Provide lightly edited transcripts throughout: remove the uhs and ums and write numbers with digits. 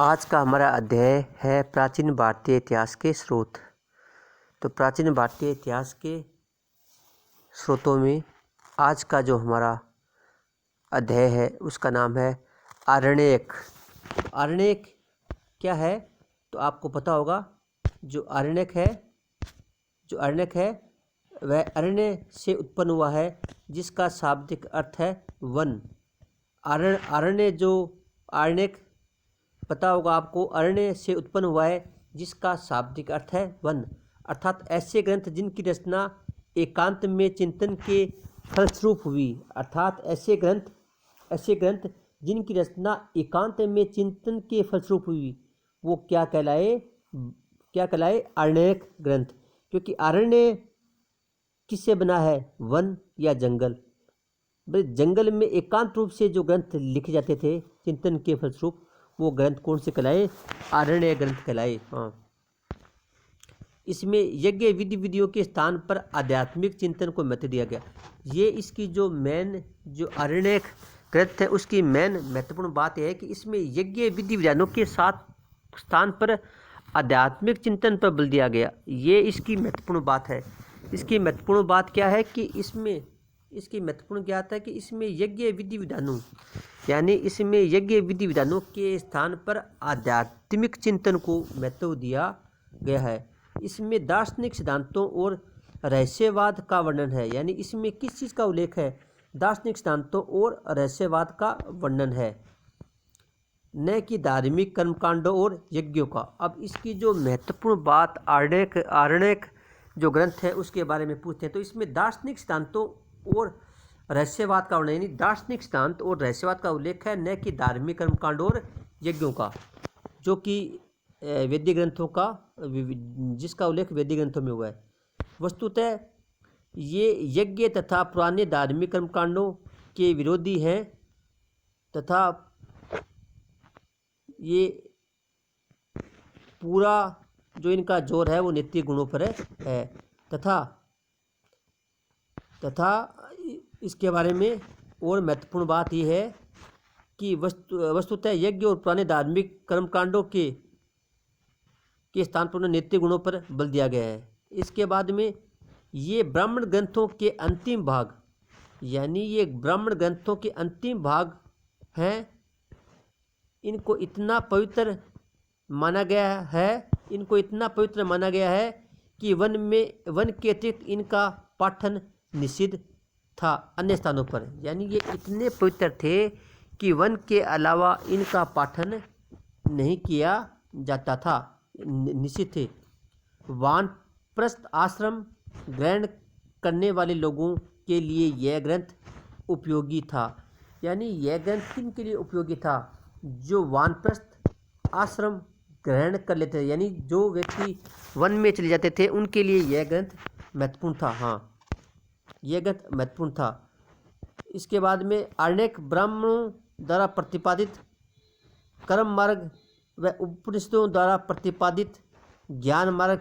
आज का हमारा अध्याय है प्राचीन भारतीय इतिहास के स्रोत। तो प्राचीन भारतीय इतिहास के स्रोतों में आज का जो हमारा अध्याय है उसका नाम है आरण्यक। आरण्यक क्या है तो आपको पता होगा। जो आरण्यक है वह अरण्य से उत्पन्न हुआ है, जिसका शाब्दिक अर्थ है वन। आरण्यक पता होगा आपको, अरण्य से उत्पन्न हुआ है जिसका शाब्दिक अर्थ है वन। अर्थात ऐसे ग्रंथ जिनकी रचना एकांत में चिंतन के फलस्वरूप हुई। अर्थात ऐसे ग्रंथ जिनकी रचना एकांत में चिंतन के फलस्वरूप हुई, वो क्या कहलाए? आरण्यक ग्रंथ। क्योंकि आरण्य किससे बना है? वन या जंगल। जंगल में एकांत रूप से जो ग्रंथ लिखे जाते थे चिंतन के फलस्वरूप, वो ग्रंथ कौन से कहलाए? आरण्य ग्रंथ कहलाए। हाँ, इसमें यज्ञ विधियों के स्थान पर आध्यात्मिक चिंतन को महत्व दिया गया। ये इसकी जो आरण्य ग्रंथ है उसकी मेन महत्वपूर्ण बात यह है कि इसमें यज्ञ विधि विधानों के साथ स्थान पर आध्यात्मिक चिंतन पर बल दिया गया। ये इसकी महत्वपूर्ण बात है। इसकी महत्वपूर्ण बात क्या है कि इसमें यज्ञ विधि विधानों के स्थान पर आध्यात्मिक चिंतन को महत्व दिया गया है। इसमें दार्शनिक सिद्धांतों और रहस्यवाद का वर्णन है। यानी इसमें किस चीज़ का उल्लेख है? दार्शनिक सिद्धांतों और रहस्यवाद का वर्णन है, न कि धार्मिक कर्मकांडों और यज्ञों का। अब इसकी जो महत्वपूर्ण बात आरण्यक जो ग्रंथ है उसके बारे में पूछते हैं। तो इसमें दार्शनिक सिद्धांतों और रहस्यवाद का वर्णन, यानी दार्शनिक सिद्धांत और रहस्यवाद का उल्लेख है, न कि धार्मिक कर्मकांड और यज्ञों का, जो कि वैदिक ग्रंथों का, जिसका उल्लेख वैदिक ग्रंथों में हुआ है। वस्तुतः ये यज्ञ तथा पुराने धार्मिक कर्मकांडों के विरोधी हैं तथा ये पूरा जो इनका जोर है वो नैतिक गुणों पर है तथा इसके बारे में और महत्वपूर्ण बात यह है कि वस्तुतः यज्ञ और पुराने धार्मिक कर्मकांडों के स्थान पर नैतिक गुणों पर बल दिया गया है। इसके बाद में ये ब्राह्मण ग्रंथों के अंतिम भाग, हैं। इनको इतना पवित्र माना गया है कि वन के अतिरिक्त इनका पाठन निषिद्ध था अन्य स्थानों पर। यानी ये इतने पवित्र थे कि वन के अलावा इनका पाठन नहीं किया जाता था, निषिद्ध थे। वानप्रस्थ आश्रम ग्रहण करने वाले लोगों के लिए यह ग्रंथ उपयोगी था। यानी यह ग्रंथ किन के लिए उपयोगी था? जो वानप्रस्थ आश्रम ग्रहण कर लेते थे, यानी जो व्यक्ति वन में चले जाते थे उनके लिए यह ग्रंथ महत्वपूर्ण था। हाँ, यह ग्रंथ महत्वपूर्ण था। इसके बाद में आरण्यक ब्राह्मणों द्वारा प्रतिपादित कर्म मार्ग व उपनिषदों द्वारा प्रतिपादित ज्ञान मार्ग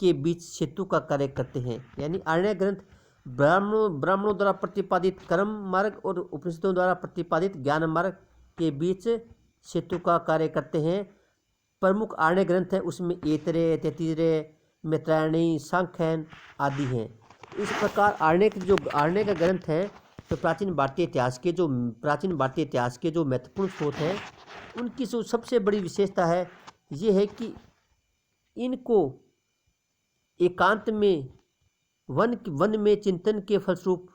के बीच सेतु का कार्य करते हैं। यानी आरण्यक ग्रंथ ब्राह्मणों द्वारा प्रतिपादित कर्म मार्ग और उपनिषदों द्वारा प्रतिपादित ज्ञान मार्ग के बीच सेतु का कार्य करते हैं। प्रमुख आरण्य ग्रंथ हैं, उसमें ऐतरेय, तैत्तिरीय, मैत्रायणी, सांख्यन आदि हैं। इस प्रकार आरण्य का ग्रंथ है। तो प्राचीन भारतीय इतिहास के जो महत्वपूर्ण स्रोत हैं उनकी जो सबसे बड़ी विशेषता है ये है कि इनको एकांत में वन में चिंतन के फलस्वरूप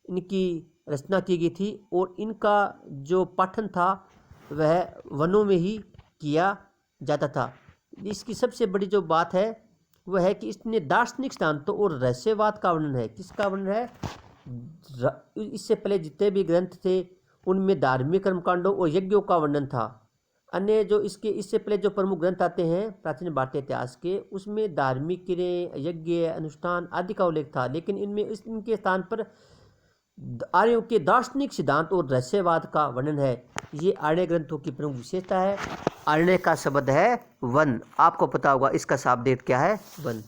इनकी रचना की गई थी और इनका जो पाठन था वह वनों में ही किया जाता था। इसकी सबसे बड़ी जो बात है वह है कि इसने दार्शनिक सिद्धांतों और रहस्यवाद का वर्णन है। किसका वर्णन है? इससे पहले जितने भी ग्रंथ थे उनमें धार्मिक कर्मकांडों और यज्ञों का वर्णन था। अन्य जो इससे पहले जो प्रमुख ग्रंथ आते हैं प्राचीन भारतीय इतिहास के, उसमें धार्मिक क्रियाएं, यज्ञ, अनुष्ठान आदि का उल्लेख था। लेकिन इनके स्थान पर आर्यों के दार्शनिक सिद्धांत और रहस्यवाद का वर्णन है। ये आर्य ग्रंथों की प्रमुख विशेषता है। आरण्य का शब्द है वन। आपको पता होगा इसका शाब्दिक क्या है? वन।